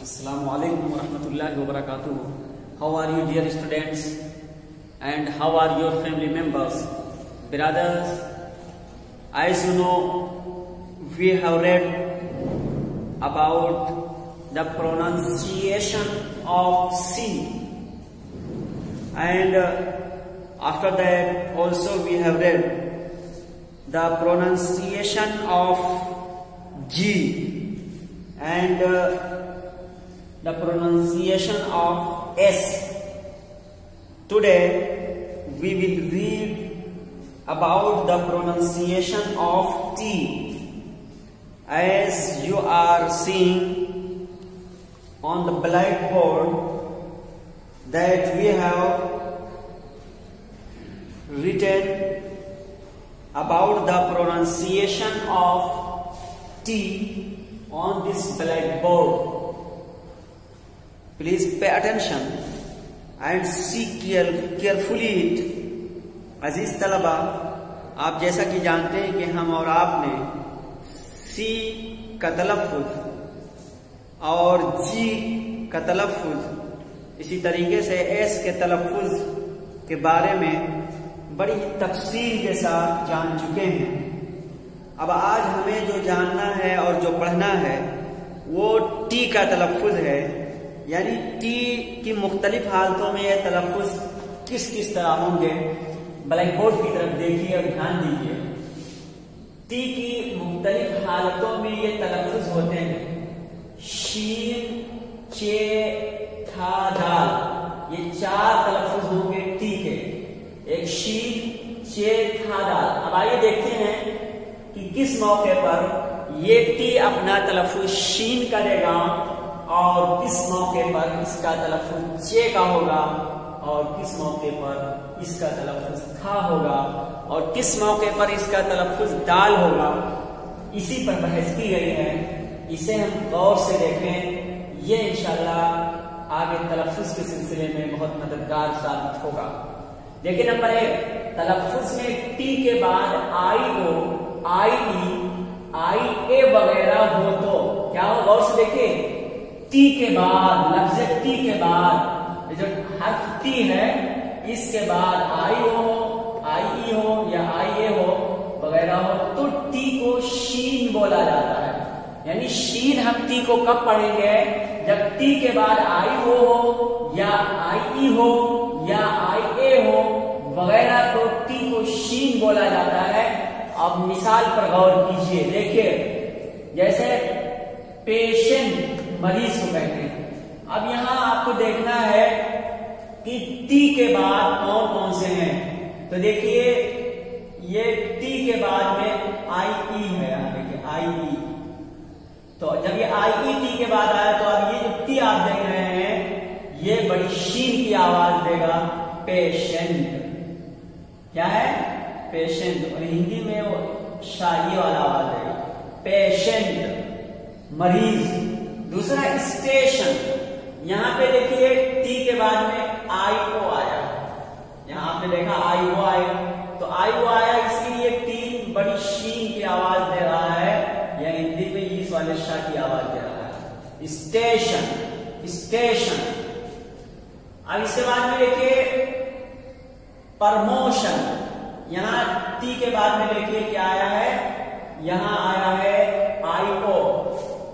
Assalamualaikum warahmatullahi wabarakatuh. How are you, dear students? And how are your family members? Brothers, as you know, we have read about the pronunciation of C. And after that also we have read the pronunciation of G and the pronunciation of S. Today we will read about the pronunciation of T. As you are seeing on the blackboard that we have written about the pronunciation of T on this blackboard. Please pay attention and see carefully it. अजीज तलबा, आप जैसा कि जानते हैं कि हम और आपने सी का तलफ़्फ़ुज़ और जी का तलफ़्फ़ुज़ इसी तरीके से एस के तलफ़्फ़ुज़ के बारे में बड़ी तफसील के साथ जान चुके हैं। अब आज हमें जो जानना है और जो पढ़ना है वो टी का तलफ़्फ़ुज़ है, यानी टी की मुख्तलिफ हालतों में यह तलफ़्फ़ुज़ किस किस तरह होंगे। ब्लैक बोर्ड की तरफ देखिए और ध्यान दीजिए। टी की मुख्तलिफ हालतों में ये तलफ़्फ़ुज़ होते हैं। शीन, चे, था, दाल, ये चार तलफ़्फ़ुज़ होंगे टी के। एक शीन, चे, था, दाल। अब आइए देखते हैं कि किस मौके पर ये टी अपना तलफ़्फ़ुज़ शीन करेगा और किस मौके पर इसका तलफ़्फ़ुज़ चे का होगा और किस मौके पर इसका तलफ़्फ़ुज़ था होगा और किस मौके पर इसका तलफ़्फ़ुज़ दाल होगा। इसी पर बहस की गई है। इसे हम गौर से देखें, ये इंशाअल्लाह आगे तलफ़्फ़ुज़ के सिलसिले में बहुत मददगार साबित होगा। देखिए नंबर 1, तलफ़्फ़ुज़ में टी के बाद आई ओ, आई ई, आई ए वगैरह हो तो क्या हो, गौर से देखिए। टी के बाद, लफ्ज़ टी के बाद जो हर्फ टी है इसके बाद आई हो, आई ई हो या आई ए हो वगैरह हो तो टी को शीन बोला जाता है। यानी शीन हम टी को कब पढ़ेंगे, जब टी के बाद आई हो या आई ई हो या आई ए हो वगैरह तो टी को शीन बोला जाता है। अब मिसाल पर गौर कीजिए, देखिए जैसे पेशेंट, मरीज को कहते हैं। अब यहां आपको देखना है कि टी के बाद कौन कौन से हैं। तो देखिए ये टी के बाद में आई ई है, यहां देखिए आई ई। तो जब ये आई ई टी के बाद आया तो अब ये जो टी आप देख रहे हैं ये बड़ी शीन की आवाज देगा, पेशेंट। क्या है, पेशेंट। और हिंदी में वो शाही वाला आवाज देगा, पेशेंट, मरीज। दूसरा स्टेशन, यहां पे देखिए टी के बाद में आई ओ आया। यहां आपने देखा आई ओ आया, तो आई ओ आया इसलिए टी बड़ी शीन की आवाज दे रहा है या हिंदी में इस वाले शाह की आवाज दे रहा है, स्टेशन, स्टेशन। अब इसके बाद में देखिए प्रमोशन। यहां टी के बाद में देखिए क्या आया है, यहां आया है आई ओ,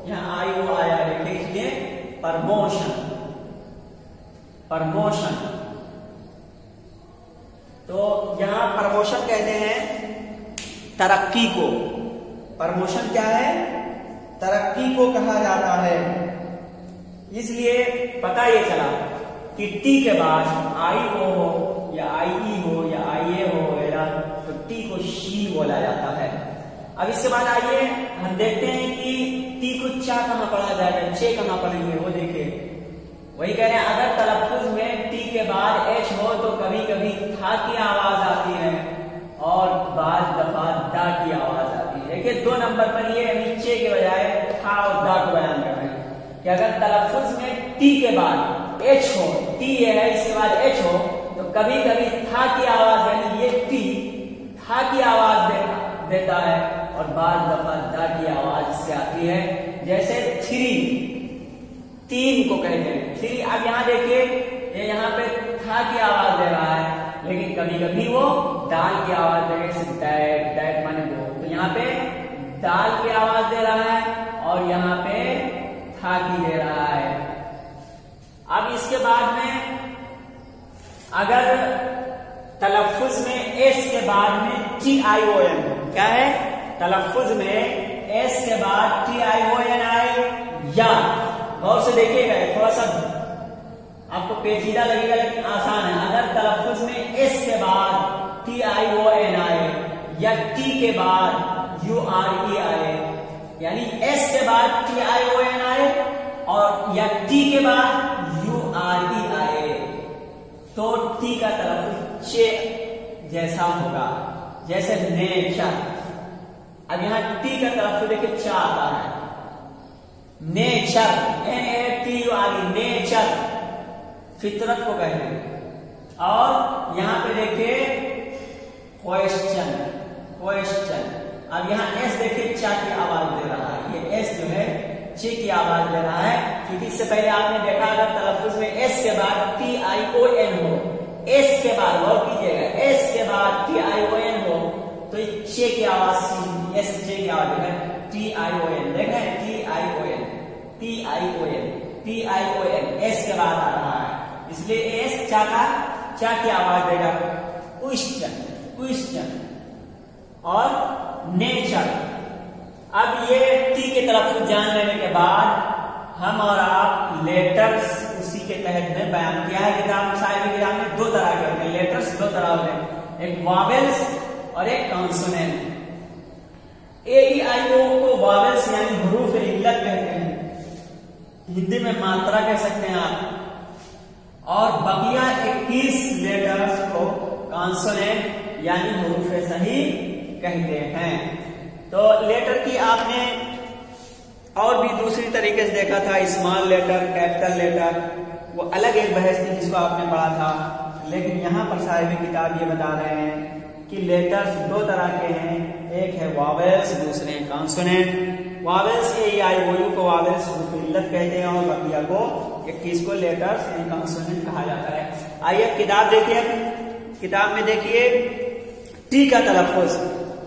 यहां आई ओ आया है, देखिए इसलिए प्रमोशन, प्रमोशन। तो यहां प्रमोशन कहते हैं तरक्की को। प्रमोशन क्या है, तरक्की को कहा जाता है। इसलिए पता ये चला कि टी के बाद आई ओ हो या आई ई हो या आई ए हो वगैरह तो टी को शीन बोला जाता है। अब इसके बाद आइए हम देखते हैं कि टी को चा कहां पढ़ा जाएगा, चे कहां पढ़ेंगे, वो देखिए। वही कह रहे हैं अगर तलफ़्फ़ुज़ में टी के बाद एच हो तो कभी कभी था की आवाज आती है और बाज दफा दा की आवाज आती है। देखिए 2 नंबर पर ये नीचे के बजाय था और दा को बयान कर रहे हैं कि अगर तलफ़्फ़ुज़ में टी के बाद एच हो, टी है इसके बाद एच हो तो कभी कभी था की आवाज, यानी ये टी था की आवाज देता है और बार दफा दा की आवाज इससे आती है। जैसे थ्री, 3 को कहते हैं 3। अब यहाँ देखिए ये यहाँ पे था की आवाज दे रहा है, लेकिन कभी कभी वो दाल की आवाज देगा, जैसे दैट, दैट माने वो, तो यहाँ पे दाल की आवाज दे रहा है और यहाँ पे था की दे रहा है। अब इसके बाद में अगर तलफ्फुज में एस के बाद में TION, क्या है तलफ्फुज में एस के बाद TION आए, या गौर से देखिएगा, थोड़ा सा आपको पेचीदा लगेगा लेकिन आसान है। अगर तलफ्फुज में एस के बाद TION आए या टी के बाद URE आए, यानी एस के बाद TION आए और या टी के बाद URE आए, तो टी का तलफ्फुज चे जैसा होगा, जैसे नेचर। अब यहां टी का तलफ्फुज देखिए चा आता है, नेचर, NATURE, नेचर, फितरत को कहते हैं। और यहां पे देखिए क्वेश्चन, क्वेश्चन। अब यहाँ एस देखिए चा की आवाज दे रहा है, ये एस जो है चे की आवाज दे रहा है, क्योंकि इससे पहले आपने देखा अगर तलफ्फुज में एस के बाद TION हो, एस के बाद गौर कीजिएगा, एस के बाद TION हो तो चे की आवाज, एस चे की आवाज है TION, देखें TION एस के बाद आ रहा है, इसलिए एस चा की आवाज देगा। क्वेश्चन, क्वेश्चन और नेचर। अब ये टी के तलफ्फुज जान लेने के बाद हम और आप लेटर्स उसी के तहत में बयान किया है किताब साहित्य किताब में। 2 तरह के होते हैं लेटर्स, 2 तरह होते हैं, एक वॉवेल्स और एक कॉन्सोनेंट। AEIO को वॉवेल्स यानी हरूफ इल्लत कहते हैं, हिंदी में मात्रा कह सकते हैं आप, और बकिया 21 लेटर्स को कॉन्सोनेंट यानी हरूफ सही कहते हैं। तो लेटर की आपने और भी दूसरी तरीके से देखा था, स्मॉल लेटर, कैपिटल लेटर, वो अलग एक बहस थी जिसको आपने पढ़ा था, लेकिन यहाँ पर साहिब किताब ये बता रहे हैं कि लेटर्स 2 तरह के हैं, एक है वॉवेल्स, दूसरे हैं कॉन्सोनेंट। वॉवेल्स AEIOU को वॉवेल्स इल्लत कहते हैं और बकिया को 21 को लेटर्स यानी कॉन्सोनेंट कहा जाता है। आइए किताब देखिए, किताब में देखिए टी का तलफ्फुज।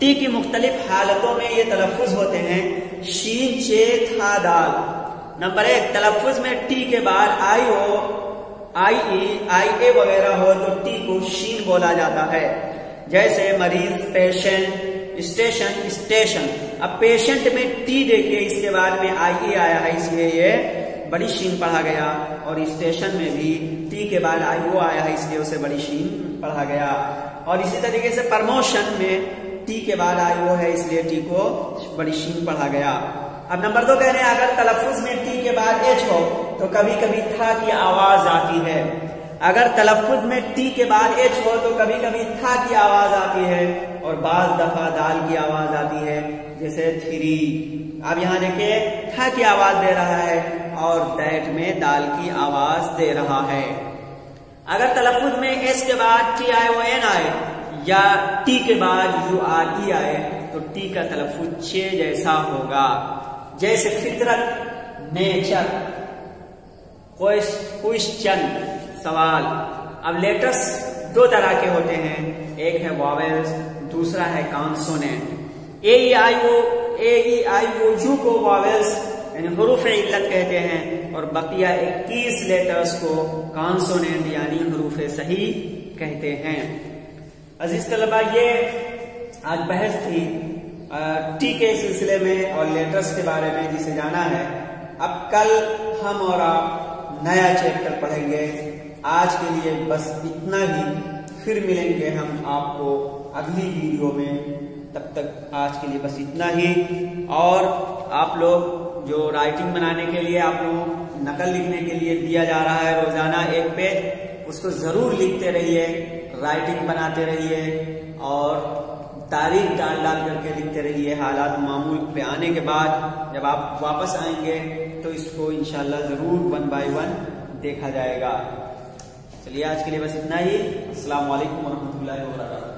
टी की मुख्तलिफ हालतों में ये तलफ्फुज होते हैं, शीन, चे, था, दाल। नंबर 1, तलफ्फुज में टी के बाद आई हो, IE, IA वगैरह हो तो टी को शीन बोला जाता है, जैसे मरीज, पेशेंट, स्टेशन, स्टेशन। अब पेशेंट में टी देखिए इसके बाद में IE आया है, इसलिए ये बड़ी शीन पढ़ा गया, और स्टेशन में भी टी के बाद IO आया है, इसलिए उसे बड़ी शीन पढ़ा गया। और इसी तरीके से प्रमोशन में टी के बाद IO है, इसलिए टी को बड़ी शीन पढ़ा गया। अब नंबर 2 कह रहे हैं अगर तलफ्फुज में टी के बाद H हो तो कभी कभी था की आवाज आती है। अगर तलफ्फुज में टी के बाद H हो तो कभी कभी था की आवाज आती है, और बाज दफा दाल की आवाज आती है, जैसे 3। अब यहाँ देखिए था की आवाज दे रहा है और दैट में दाल की आवाज दे रहा है। अगर तलफ्फुज में एस के बाद TION आए या टी के बाद URE आए तो टी का तलफ्फुज चे जैसा होगा, जैसे फितरत, नेचर, क्वेश्चन, सवाल। अब लेटर्स 2 तरह के होते हैं, एक है वॉवेल्स, दूसरा है कॉन्सोनेंट। AEIOU को वॉवेल्स यानी हरूफ इल्लत कहते हैं, और बकिया 21 लेटर्स को कॉन्सोनेंट यानी हरूफ सही कहते हैं। अजीज तलबा, ये आज बहस थी टी के सिलसिले में और लेटर्स के बारे में जिसे जाना है। अब कल हम और आप नया चैप्टर पढ़ेंगे। आज के लिए बस इतना ही, फिर मिलेंगे हम आपको अगली वीडियो में। तब तक आज के लिए बस इतना ही। और आप लोग जो राइटिंग बनाने के लिए आप लोग नकल लिखने के लिए दिया जा रहा है रोजाना 1 पेज, उसको जरूर लिखते रहिए, राइटिंग बनाते रहिए और तारीख डाल करके लिखते रहिए। हालात मामूल पे आने के बाद जब आप वापस आएंगे तो इसको इंशाल्लाह जरूर 1 बाय 1 देखा जाएगा। चलिए आज के लिए बस इतना ही। अस्सलाम वालेकुम व रहमतुल्लाहि व बरकातहू।